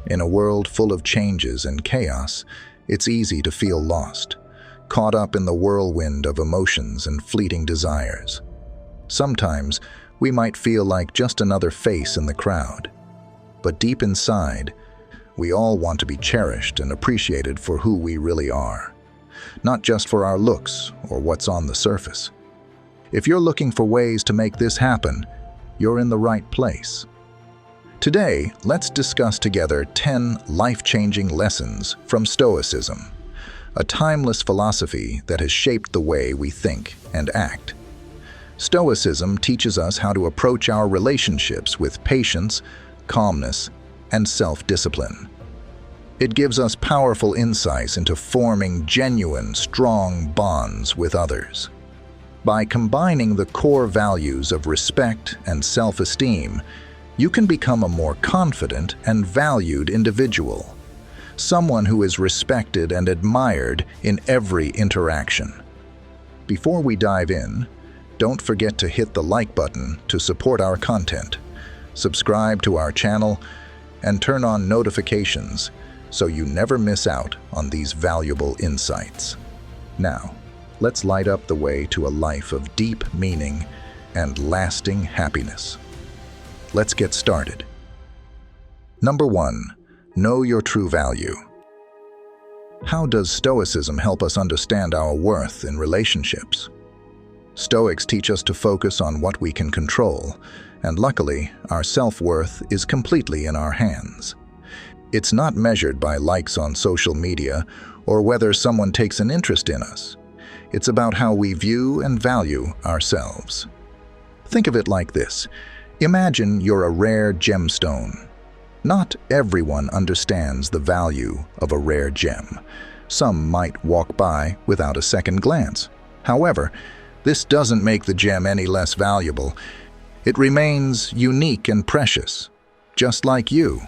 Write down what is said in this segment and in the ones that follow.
In a world full of changes and chaos, it's easy to feel lost, caught up in the whirlwind of emotions and fleeting desires. Sometimes, we might feel like just another face in the crowd. But deep inside, we all want to be cherished and appreciated for who we really are, not just for our looks or what's on the surface. If you're looking for ways to make this happen, you're in the right place. Today, let's discuss together 10 life-changing lessons from Stoicism, a timeless philosophy that has shaped the way we think and act. Stoicism teaches us how to approach our relationships with patience, calmness, and self-discipline. It gives us powerful insights into forming genuine, strong bonds with others. By combining the core values of respect and self-esteem, you can become a more confident and valued individual, someone who is respected and admired in every interaction. Before we dive in, don't forget to hit the like button to support our content, subscribe to our channel, and turn on notifications so you never miss out on these valuable insights. Now, let's light up the way to a life of deep meaning and lasting happiness. Let's get started. Number 1. Know your true value. How does Stoicism help us understand our worth in relationships? Stoics teach us to focus on what we can control, and luckily, our self-worth is completely in our hands. It's not measured by likes on social media or whether someone takes an interest in us. It's about how we view and value ourselves. Think of it like this. Imagine you're a rare gemstone. Not everyone understands the value of a rare gem. Some might walk by without a second glance. However, this doesn't make the gem any less valuable. It remains unique and precious, just like you.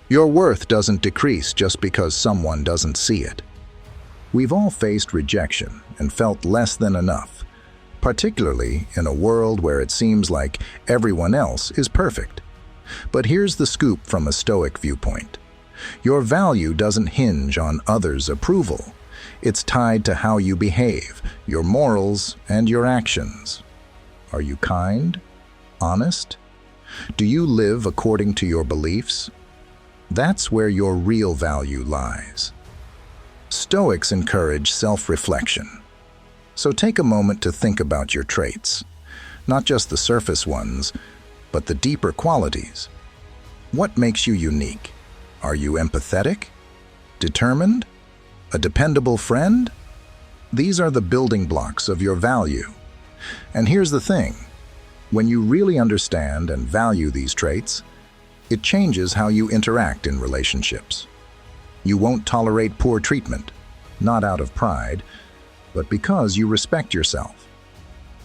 Your worth doesn't decrease just because someone doesn't see it. We've all faced rejection and felt less than enough, particularly in a world where it seems like everyone else is perfect. But here's the scoop from a Stoic viewpoint. Your value doesn't hinge on others' approval. It's tied to how you behave, your morals, and your actions. Are you kind? Honest? Do you live according to your beliefs? That's where your real value lies. Stoics encourage self-reflection. So take a moment to think about your traits, not just the surface ones, but the deeper qualities. What makes you unique? Are you empathetic? Determined? A dependable friend? These are the building blocks of your value. And here's the thing. When you really understand and value these traits, it changes how you interact in relationships. You won't tolerate poor treatment, not out of pride, but because you respect yourself.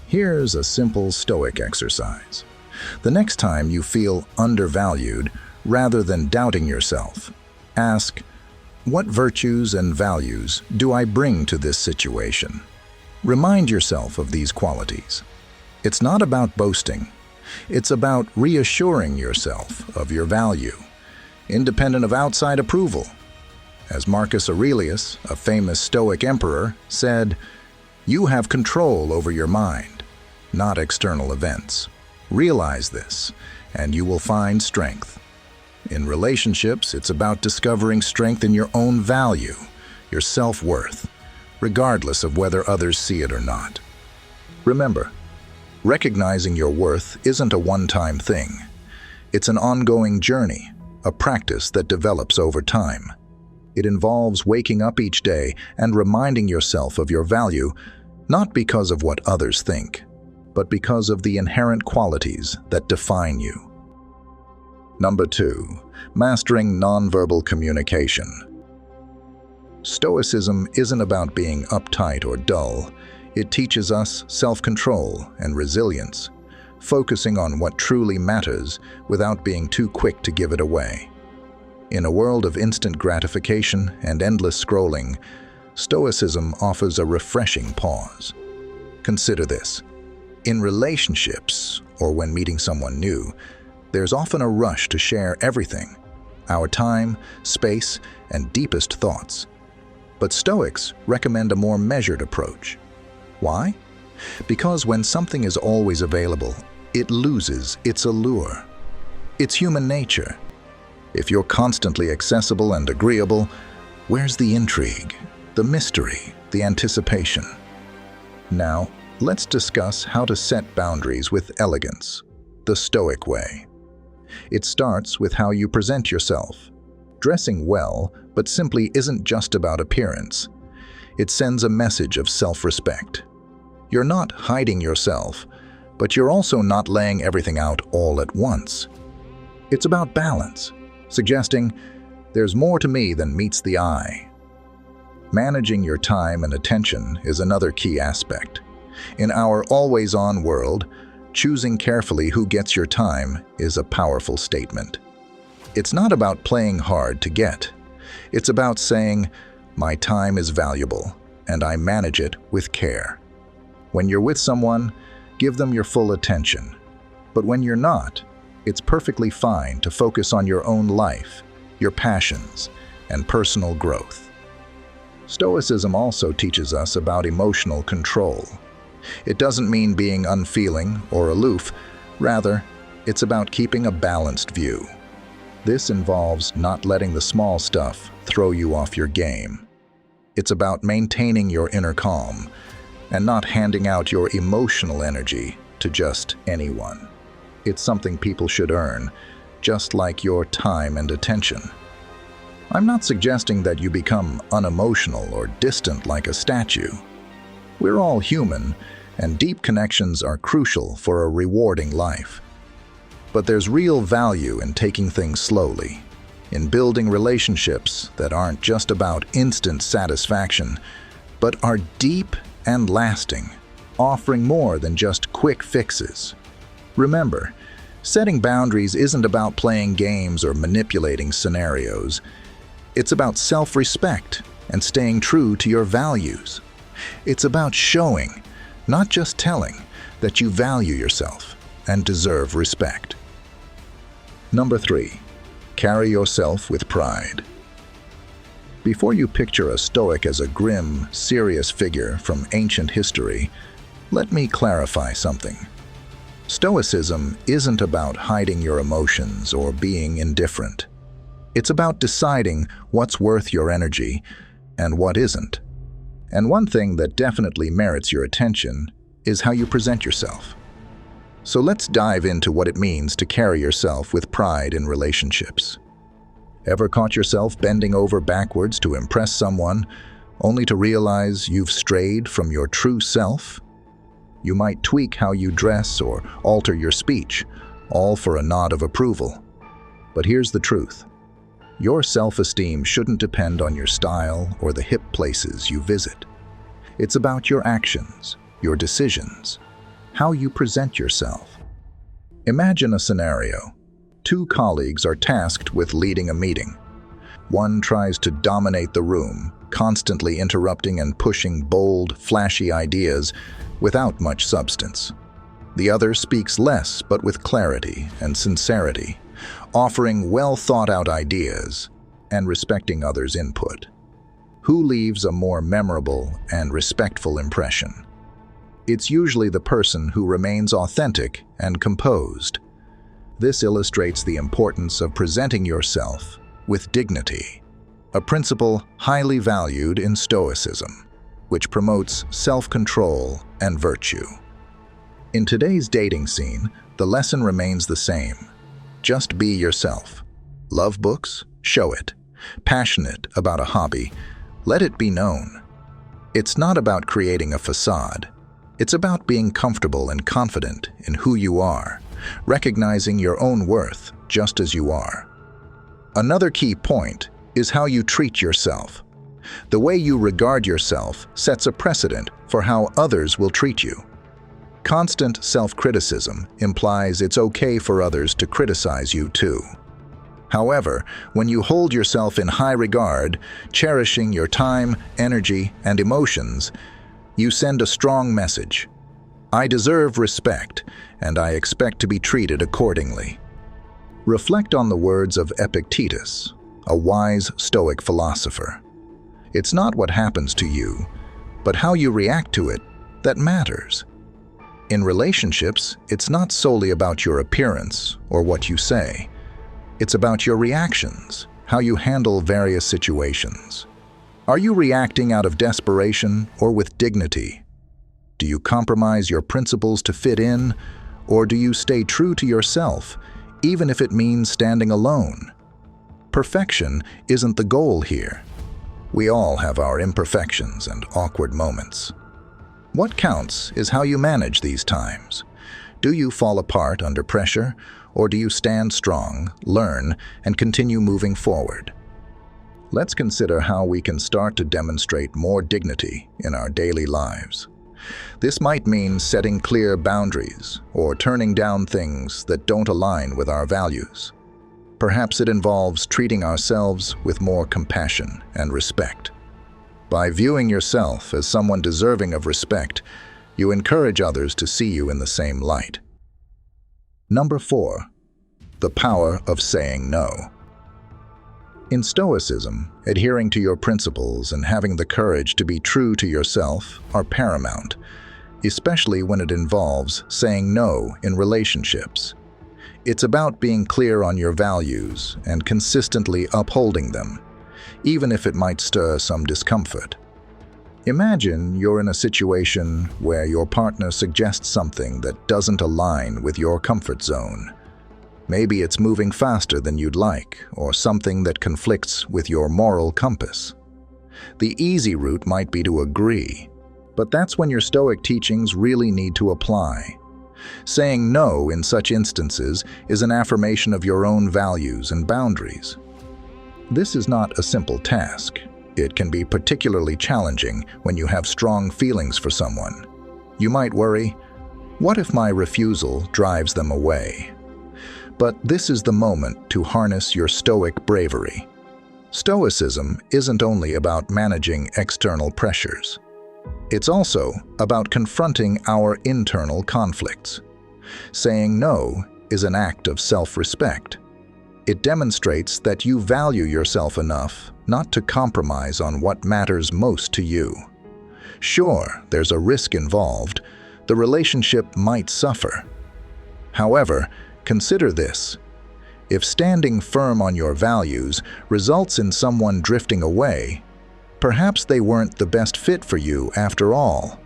Here's a simple Stoic exercise. The next time you feel undervalued, rather than doubting yourself, ask, what virtues and values do I bring to this situation? Remind yourself of these qualities. It's not about boasting. It's about reassuring yourself of your value, independent of outside approval. As Marcus Aurelius, a famous Stoic emperor, said, "You have control over your mind, not external events. Realize this, and you will find strength." In relationships, it's about discovering strength in your own value, your self-worth, regardless of whether others see it or not. Remember, recognizing your worth isn't a one-time thing. It's an ongoing journey, a practice that develops over time. It involves waking up each day and reminding yourself of your value, not because of what others think, but because of the inherent qualities that define you. Number 2. Mastering nonverbal communication. Stoicism isn't about being uptight or dull. It teaches us self-control and resilience, focusing on what truly matters without being too quick to give it away. In a world of instant gratification and endless scrolling, Stoicism offers a refreshing pause. Consider this. In relationships, or when meeting someone new, there's often a rush to share everything, our time, space, and deepest thoughts. But Stoics recommend a more measured approach. Why? Because when something is always available, it loses its allure. It's human nature. If you're constantly accessible and agreeable, where's the intrigue, the mystery, the anticipation? Now, let's discuss how to set boundaries with elegance, the Stoic way. It starts with how you present yourself. Dressing well, but simply isn't just about appearance. It sends a message of self-respect. You're not hiding yourself, but you're also not laying everything out all at once. It's about balance, suggesting there's more to me than meets the eye. Managing your time and attention is another key aspect. In our always-on world, choosing carefully who gets your time is a powerful statement. It's not about playing hard to get. It's about saying, my time is valuable, and I manage it with care. When you're with someone, give them your full attention. But when you're not, it's perfectly fine to focus on your own life, your passions, and personal growth. Stoicism also teaches us about emotional control. It doesn't mean being unfeeling or aloof. Rather, it's about keeping a balanced view. This involves not letting the small stuff throw you off your game. It's about maintaining your inner calm and not handing out your emotional energy to just anyone. It's something people should earn, just like your time and attention. I'm not suggesting that you become unemotional or distant like a statue. We're all human, and deep connections are crucial for a rewarding life. But there's real value in taking things slowly, in building relationships that aren't just about instant satisfaction, but are deep and lasting, offering more than just quick fixes. Remember, setting boundaries isn't about playing games or manipulating scenarios. It's about self-respect and staying true to your values. It's about showing, not just telling, that you value yourself and deserve respect. Number 3, carry yourself with pride. Before you picture a Stoic as a grim, serious figure from ancient history, let me clarify something. Stoicism isn't about hiding your emotions or being indifferent. It's about deciding what's worth your energy and what isn't. And one thing that definitely merits your attention is how you present yourself. So let's dive into what it means to carry yourself with pride in relationships. Ever caught yourself bending over backwards to impress someone, only to realize you've strayed from your true self? You might tweak how you dress or alter your speech, all for a nod of approval. But here's the truth. Your self-esteem shouldn't depend on your style or the hip places you visit. It's about your actions, your decisions, how you present yourself. Imagine a scenario. 2 colleagues are tasked with leading a meeting. One tries to dominate the room, constantly interrupting and pushing bold, flashy ideas without much substance. The other speaks less but with clarity and sincerity, offering well-thought-out ideas and respecting others' input. Who leaves a more memorable and respectful impression? It's usually the person who remains authentic and composed. This illustrates the importance of presenting yourself with dignity, a principle highly valued in Stoicism, which promotes self-control and virtue. In today's dating scene, the lesson remains the same. Just be yourself. Love books? Show it. Passionate about a hobby? Let it be known. It's not about creating a facade. It's about being comfortable and confident in who you are, recognizing your own worth just as you are. Another key point is how you treat yourself. The way you regard yourself sets a precedent for how others will treat you. Constant self-criticism implies it's okay for others to criticize you too. However, when you hold yourself in high regard, cherishing your time, energy, and emotions, you send a strong message. I deserve respect, and I expect to be treated accordingly. Reflect on the words of Epictetus, a wise Stoic philosopher. It's not what happens to you, but how you react to it that matters. In relationships, it's not solely about your appearance or what you say. It's about your reactions, how you handle various situations. Are you reacting out of desperation or with dignity? Do you compromise your principles to fit in, or do you stay true to yourself, even if it means standing alone? Perfection isn't the goal here. We all have our imperfections and awkward moments. What counts is how you manage these times. Do you fall apart under pressure, or do you stand strong, learn, and continue moving forward? Let's consider how we can start to demonstrate more dignity in our daily lives. This might mean setting clear boundaries or turning down things that don't align with our values. Perhaps it involves treating ourselves with more compassion and respect. By viewing yourself as someone deserving of respect, you encourage others to see you in the same light. Number 4. The power of saying no. In Stoicism, adhering to your principles and having the courage to be true to yourself are paramount, especially when it involves saying no in relationships. It's about being clear on your values and consistently upholding them, even if it might stir some discomfort. Imagine you're in a situation where your partner suggests something that doesn't align with your comfort zone. Maybe it's moving faster than you'd like, or something that conflicts with your moral compass. The easy route might be to agree, but that's when your Stoic teachings really need to apply. Saying no in such instances is an affirmation of your own values and boundaries. This is not a simple task. It can be particularly challenging when you have strong feelings for someone. You might worry, what if my refusal drives them away? But this is the moment to harness your Stoic bravery. Stoicism isn't only about managing external pressures. It's also about confronting our internal conflicts. Saying no is an act of self-respect. It demonstrates that you value yourself enough not to compromise on what matters most to you. Sure, there's a risk involved. The relationship might suffer. However, consider this. If standing firm on your values results in someone drifting away, perhaps they weren't the best fit for you after all.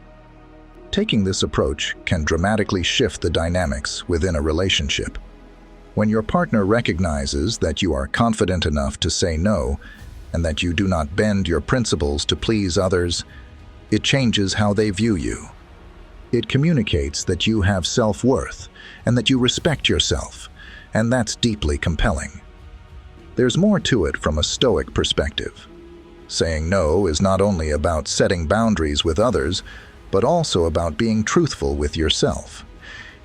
Taking this approach can dramatically shift the dynamics within a relationship. When your partner recognizes that you are confident enough to say no and that you do not bend your principles to please others, it changes how they view you. It communicates that you have self-worth and that you respect yourself, and that's deeply compelling. There's more to it from a Stoic perspective. Saying no is not only about setting boundaries with others, but also about being truthful with yourself.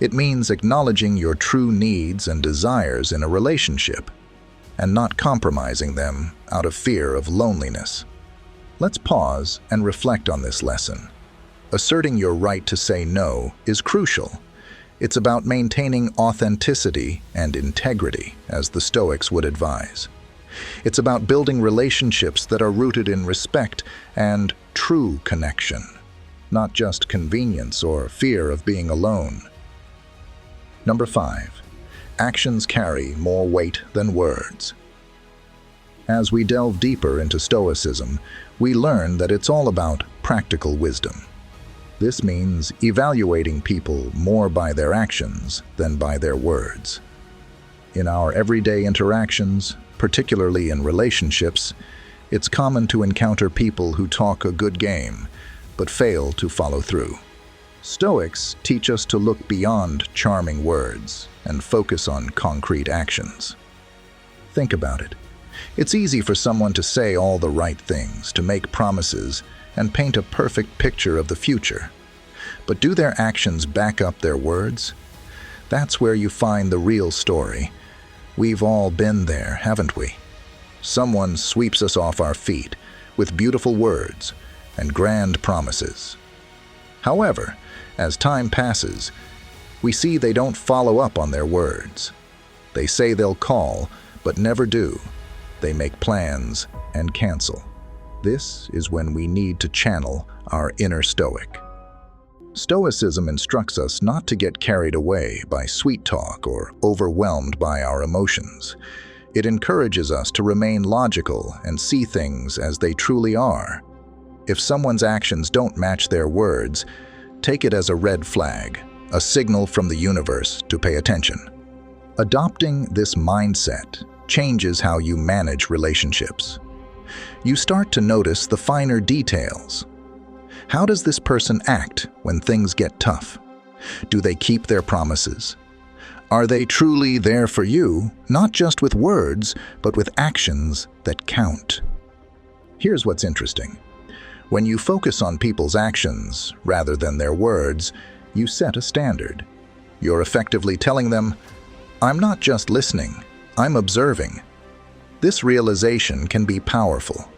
It means acknowledging your true needs and desires in a relationship, and not compromising them out of fear of loneliness. Let's pause and reflect on this lesson. Asserting your right to say no is crucial. It's about maintaining authenticity and integrity, as the Stoics would advise. It's about building relationships that are rooted in respect and true connection, not just convenience or fear of being alone. Number 5. Actions carry more weight than words. As we delve deeper into Stoicism, we learn that it's all about practical wisdom. This means evaluating people more by their actions than by their words. In our everyday interactions, particularly in relationships, it's common to encounter people who talk a good game, but fail to follow through. Stoics teach us to look beyond charming words and focus on concrete actions. Think about it. It's easy for someone to say all the right things, to make promises, and paint a perfect picture of the future. But do their actions back up their words? That's where you find the real story. We've all been there, haven't we? Someone sweeps us off our feet with beautiful words and grand promises. However, as time passes, we see they don't follow up on their words. They say they'll call, but never do. They make plans and cancel. This is when we need to channel our inner Stoic. Stoicism instructs us not to get carried away by sweet talk or overwhelmed by our emotions. It encourages us to remain logical and see things as they truly are. If someone's actions don't match their words, take it as a red flag, a signal from the universe to pay attention. Adopting this mindset changes how you manage relationships. You start to notice the finer details. How does this person act when things get tough? Do they keep their promises? Are they truly there for you, not just with words, but with actions that count? Here's what's interesting. When you focus on people's actions rather than their words, you set a standard. You're effectively telling them, "I'm not just listening, I'm observing." This realization can be powerful.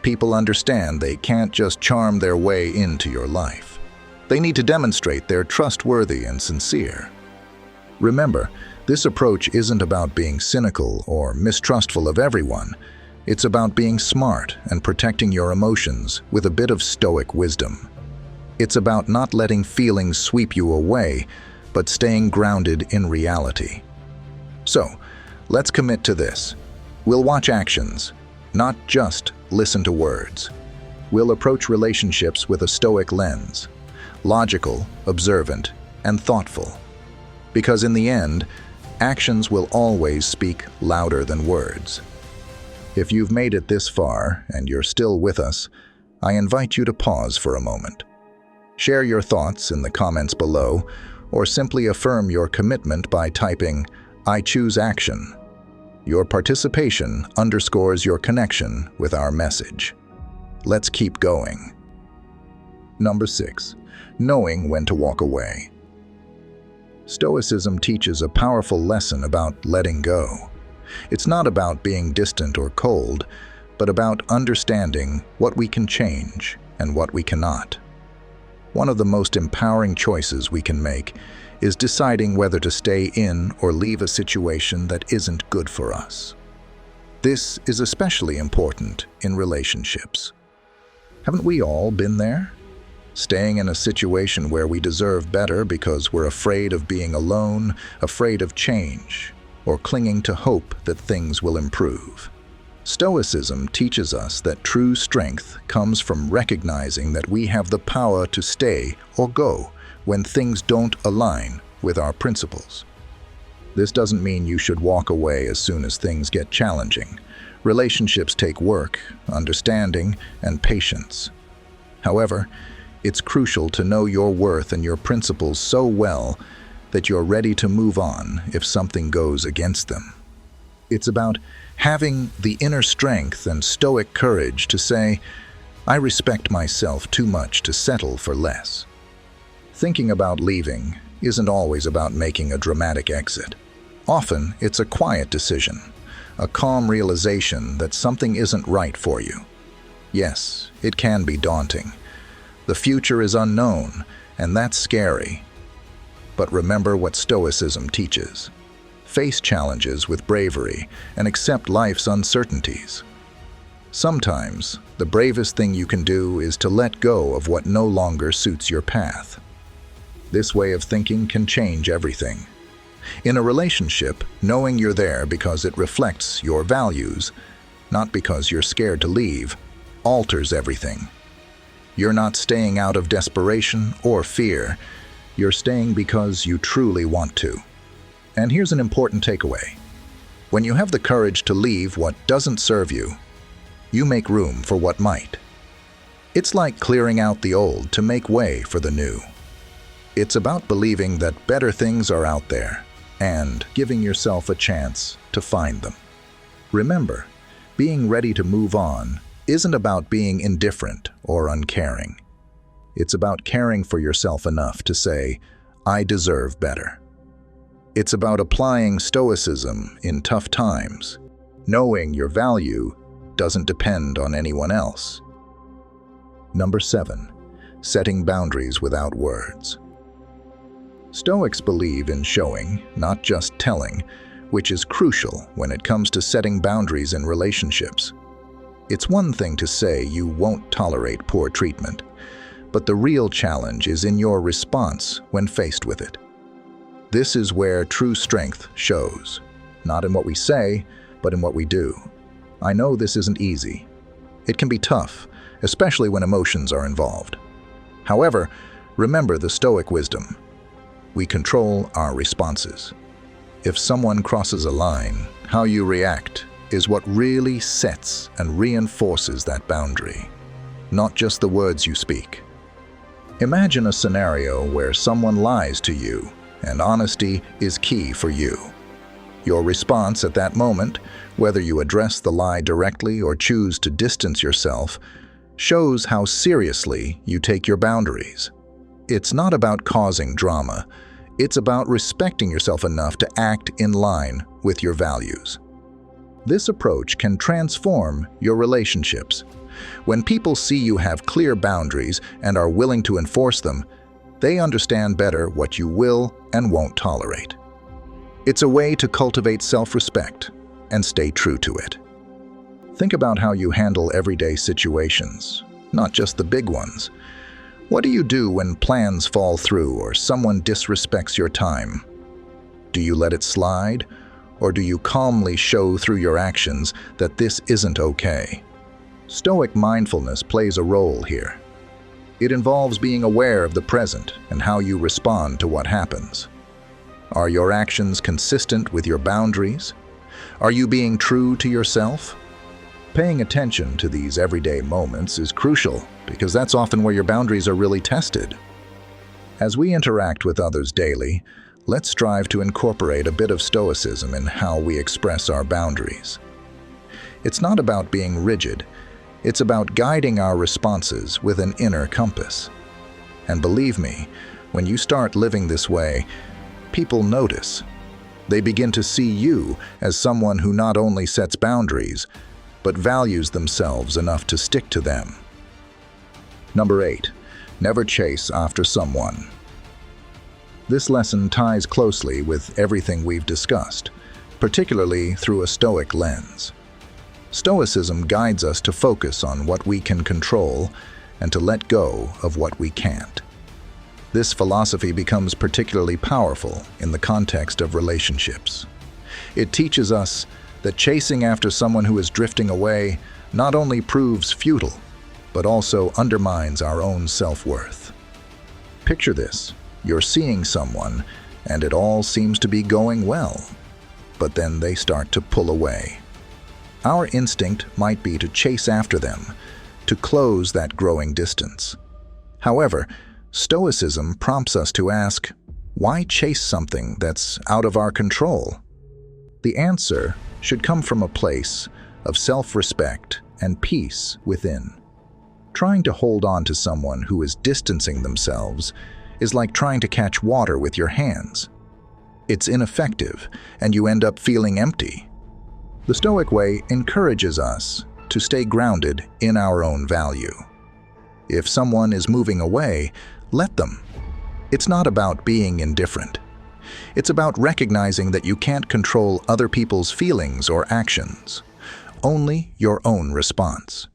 People understand they can't just charm their way into your life. They need to demonstrate they're trustworthy and sincere. Remember, this approach isn't about being cynical or mistrustful of everyone. It's about being smart and protecting your emotions with a bit of Stoic wisdom. It's about not letting feelings sweep you away, but staying grounded in reality. So, let's commit to this. We'll watch actions, not just listen to words. We'll approach relationships with a Stoic lens, logical, observant, and thoughtful. Because in the end, actions will always speak louder than words. If you've made it this far and you're still with us, I invite you to pause for a moment. Share your thoughts in the comments below, or simply affirm your commitment by typing, "I choose action." Your participation underscores your connection with our message. Let's keep going. Number 6. Knowing when to walk away. Stoicism teaches a powerful lesson about letting go. It's not about being distant or cold, but about understanding what we can change and what we cannot. One of the most empowering choices we can make is deciding whether to stay in or leave a situation that isn't good for us. This is especially important in relationships. Haven't we all been there? Staying in a situation where we deserve better because we're afraid of being alone, afraid of change, or clinging to hope that things will improve. Stoicism teaches us that true strength comes from recognizing that we have the power to stay or go when things don't align with our principles. This doesn't mean you should walk away as soon as things get challenging. Relationships take work, understanding, and patience. However, it's crucial to know your worth and your principles so well that you're ready to move on if something goes against them. It's about having the inner strength and Stoic courage to say, "I respect myself too much to settle for less." Thinking about leaving isn't always about making a dramatic exit. Often, it's a quiet decision, a calm realization that something isn't right for you. Yes, it can be daunting. The future is unknown, and that's scary. But remember what Stoicism teaches. Face challenges with bravery and accept life's uncertainties. Sometimes, the bravest thing you can do is to let go of what no longer suits your path. This way of thinking can change everything. In a relationship, knowing you're there because it reflects your values, not because you're scared to leave, alters everything. You're not staying out of desperation or fear. You're staying because you truly want to. And here's an important takeaway. When you have the courage to leave what doesn't serve you, you make room for what might. It's like clearing out the old to make way for the new. It's about believing that better things are out there and giving yourself a chance to find them. Remember, being ready to move on isn't about being indifferent or uncaring. It's about caring for yourself enough to say, "I deserve better." It's about applying Stoicism in tough times, knowing your value doesn't depend on anyone else. Number 7. Setting boundaries without words. Stoics believe in showing, not just telling, which is crucial when it comes to setting boundaries in relationships. It's one thing to say you won't tolerate poor treatment, but the real challenge is in your response when faced with it. This is where true strength shows, not in what we say, but in what we do. I know this isn't easy. It can be tough, especially when emotions are involved. However, remember the Stoic wisdom. We control our responses. If someone crosses a line, how you react is what really sets and reinforces that boundary, not just the words you speak. Imagine a scenario where someone lies to you, and honesty is key for you. Your response at that moment, whether you address the lie directly or choose to distance yourself, shows how seriously you take your boundaries. It's not about causing drama. It's about respecting yourself enough to act in line with your values. This approach can transform your relationships. When people see you have clear boundaries and are willing to enforce them, they understand better what you will and won't tolerate. It's a way to cultivate self-respect and stay true to it. Think about how you handle everyday situations, not just the big ones. What do you do when plans fall through or someone disrespects your time? Do you let it slide, or do you calmly show through your actions that this isn't okay? Stoic mindfulness plays a role here. It involves being aware of the present and how you respond to what happens. Are your actions consistent with your boundaries? Are you being true to yourself? Paying attention to these everyday moments is crucial because that's often where your boundaries are really tested. As we interact with others daily, let's strive to incorporate a bit of Stoicism in how we express our boundaries. It's not about being rigid. It's about guiding our responses with an inner compass. And believe me, when you start living this way, people notice. They begin to see you as someone who not only sets boundaries, but values themselves enough to stick to them. Number 8, never chase after someone. This lesson ties closely with everything we've discussed, particularly through a Stoic lens. Stoicism guides us to focus on what we can control and to let go of what we can't. This philosophy becomes particularly powerful in the context of relationships. It teaches us that chasing after someone who is drifting away not only proves futile, but also undermines our own self-worth. Picture this: you're seeing someone, and it all seems to be going well, but then they start to pull away. Our instinct might be to chase after them, to close that growing distance. However, Stoicism prompts us to ask, why chase something that's out of our control? The answer should come from a place of self-respect and peace within. Trying to hold on to someone who is distancing themselves is like trying to catch water with your hands. It's ineffective, and you end up feeling empty. The Stoic way encourages us to stay grounded in our own value. If someone is moving away, let them. It's not about being indifferent. It's about recognizing that you can't control other people's feelings or actions, only your own response.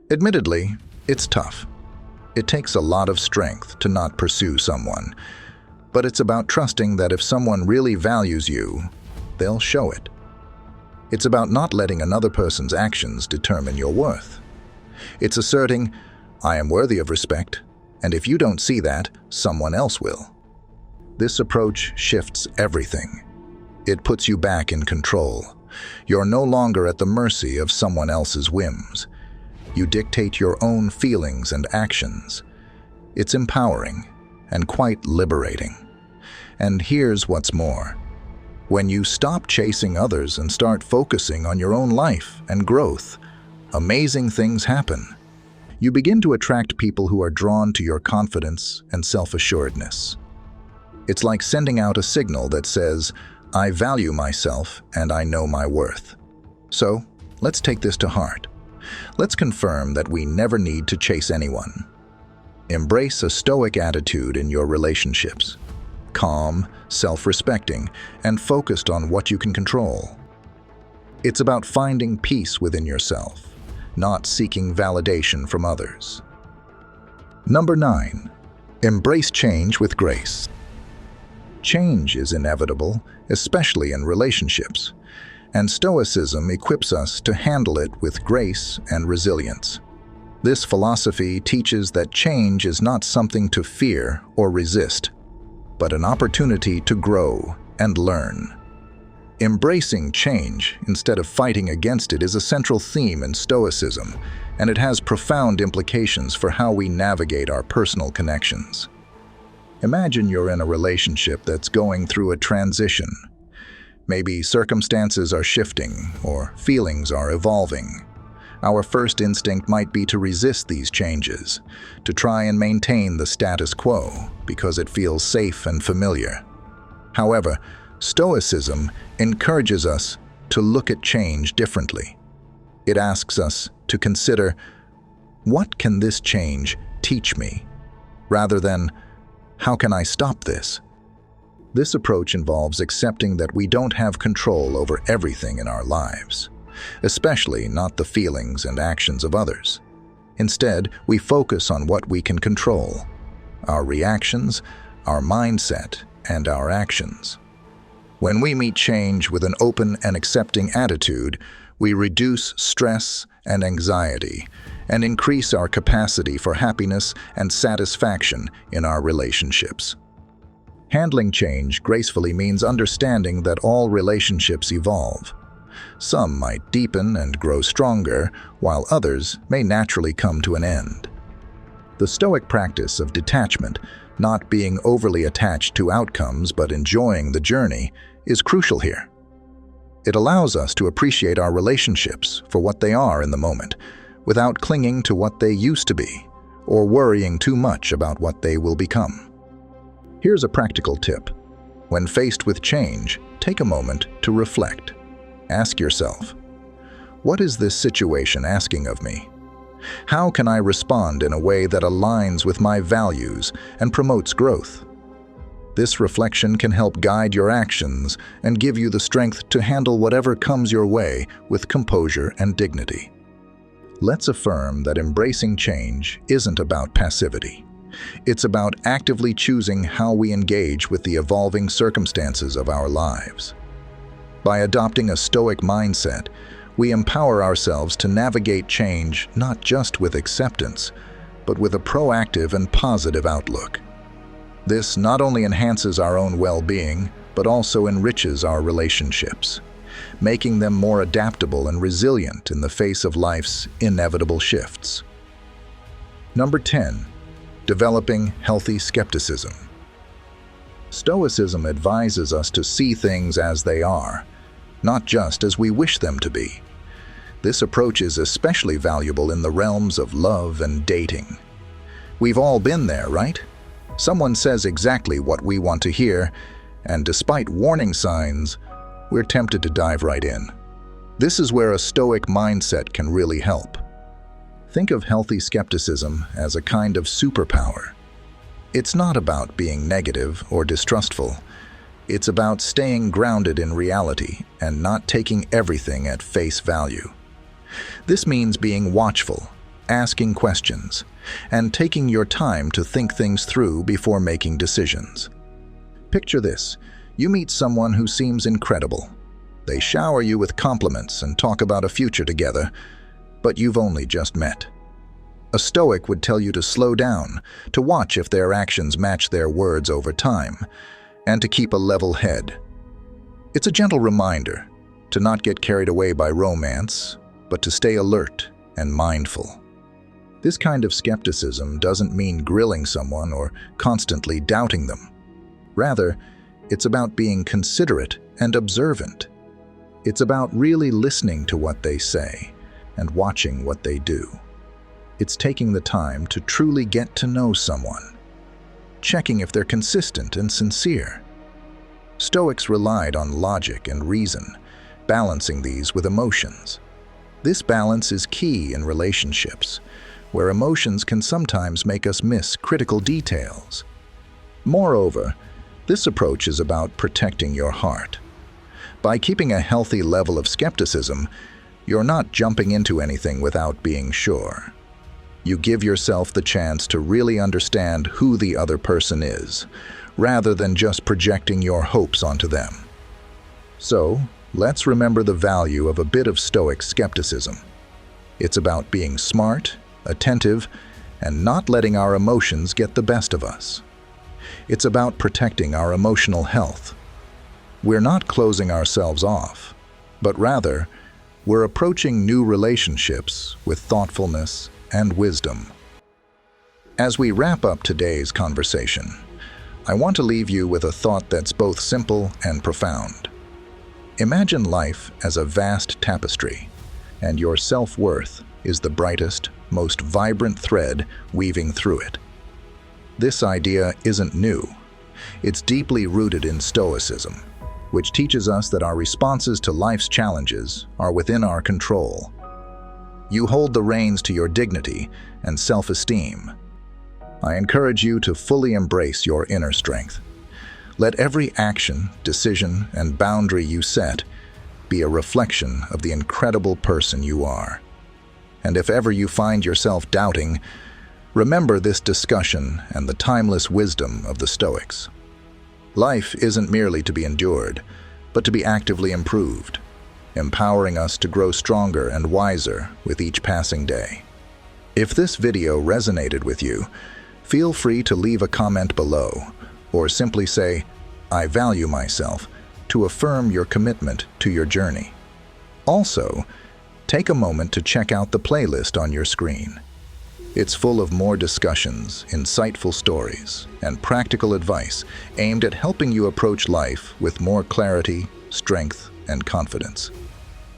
Admittedly, it's tough. It takes a lot of strength to not pursue someone, but it's about trusting that if someone really values you, they'll show it. It's about not letting another person's actions determine your worth. It's asserting, I am worthy of respect, and if you don't see that, someone else will. This approach shifts everything. It puts you back in control. You're no longer at the mercy of someone else's whims. You dictate your own feelings and actions. It's empowering and quite liberating. And here's what's more. When you stop chasing others and start focusing on your own life and growth, amazing things happen. You begin to attract people who are drawn to your confidence and self-assuredness. It's like sending out a signal that says, I value myself and I know my worth. So, let's take this to heart. Let's confirm that we never need to chase anyone. Embrace a Stoic attitude in your relationships. calm, self-respecting, and focused on what you can control. It's about finding peace within yourself, not seeking validation from others. Number 9. Embrace change with grace. Change is inevitable, especially in relationships, and Stoicism equips us to handle it with grace and resilience. This philosophy teaches that change is not something to fear or resist, but an opportunity to grow and learn. Embracing change instead of fighting against it is a central theme in Stoicism, and it has profound implications for how we navigate our personal connections. Imagine you're in a relationship that's going through a transition. Maybe circumstances are shifting or feelings are evolving. Our first instinct might be to resist these changes, to try and maintain the status quo because it feels safe and familiar. However, Stoicism encourages us to look at change differently. It asks us to consider, what can this change teach me, rather than, how can I stop this? This approach involves accepting that we don't have control over everything in our lives, especially not the feelings and actions of others. Instead, we focus on what we can control: our reactions, our mindset, and our actions. When we meet change with an open and accepting attitude, we reduce stress and anxiety and increase our capacity for happiness and satisfaction in our relationships. Handling change gracefully means understanding that all relationships evolve. Some might deepen and grow stronger, while others may naturally come to an end. The Stoic practice of detachment, not being overly attached to outcomes but enjoying the journey, is crucial here. It allows us to appreciate our relationships for what they are in the moment, without clinging to what they used to be, or worrying too much about what they will become. Here's a practical tip. When faced with change, take a moment to reflect. Ask yourself, what is this situation asking of me? How can I respond in a way that aligns with my values and promotes growth? This reflection can help guide your actions and give you the strength to handle whatever comes your way with composure and dignity. Let's affirm that embracing change isn't about passivity. It's about actively choosing how we engage with the evolving circumstances of our lives. By adopting a Stoic mindset, we empower ourselves to navigate change not just with acceptance, but with a proactive and positive outlook. This not only enhances our own well-being, but also enriches our relationships, making them more adaptable and resilient in the face of life's inevitable shifts. Number 10. Developing healthy skepticism. Stoicism advises us to see things as they are, not just as we wish them to be. This approach is especially valuable in the realms of love and dating. We've all been there, right? Someone says exactly what we want to hear, and despite warning signs, we're tempted to dive right in. This is where a Stoic mindset can really help. Think of healthy skepticism as a kind of superpower. It's not about being negative or distrustful. It's about staying grounded in reality and not taking everything at face value. This means being watchful, asking questions, and taking your time to think things through before making decisions. Picture this. You meet someone who seems incredible. They shower you with compliments and talk about a future together, but you've only just met. A Stoic would tell you to slow down, to watch if their actions match their words over time, and to keep a level head. It's a gentle reminder to not get carried away by romance, but to stay alert and mindful. This kind of skepticism doesn't mean grilling someone or constantly doubting them. Rather, it's about being considerate and observant. It's about really listening to what they say and watching what they do. It's taking the time to truly get to know someone, checking if they're consistent and sincere. Stoics relied on logic and reason, balancing these with emotions. This balance is key in relationships, where emotions can sometimes make us miss critical details. Moreover, This approach is about protecting your heart. By keeping a healthy level of skepticism, you're not jumping into anything without being sure. You give yourself the chance to really understand who the other person is, rather than just projecting your hopes onto them. So, let's remember the value of a bit of Stoic skepticism. It's about being smart, attentive, and not letting our emotions get the best of us. It's about protecting our emotional health. We're not closing ourselves off, but rather, we're approaching new relationships with thoughtfulness and wisdom. As we wrap up today's conversation, I want to leave you with a thought that's both simple and profound. Imagine life as a vast tapestry, and your self-worth is the brightest, most vibrant thread weaving through it. This idea isn't new. It's deeply rooted in Stoicism, which teaches us that our responses to life's challenges are within our control. You hold the reins to your dignity and self-esteem. I encourage you to fully embrace your inner strength. Let every action, decision, and boundary you set be a reflection of the incredible person you are. And if ever you find yourself doubting, remember this discussion and the timeless wisdom of the Stoics. Life isn't merely to be endured, but to be actively improved, empowering us to grow stronger and wiser with each passing day. If this video resonated with you, feel free to leave a comment below, or simply say, "I value myself," to affirm your commitment to your journey. Also, take a moment to check out the playlist on your screen. It's full of more discussions, insightful stories, and practical advice aimed at helping you approach life with more clarity, strength, and confidence.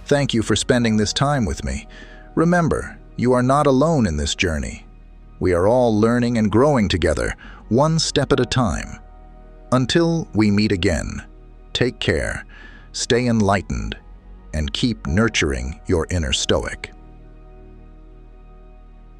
Thank you for spending this time with me. Remember, you are not alone in this journey. We are all learning and growing together, one step at a time. Until we meet again, take care, stay enlightened, and keep nurturing your inner Stoic.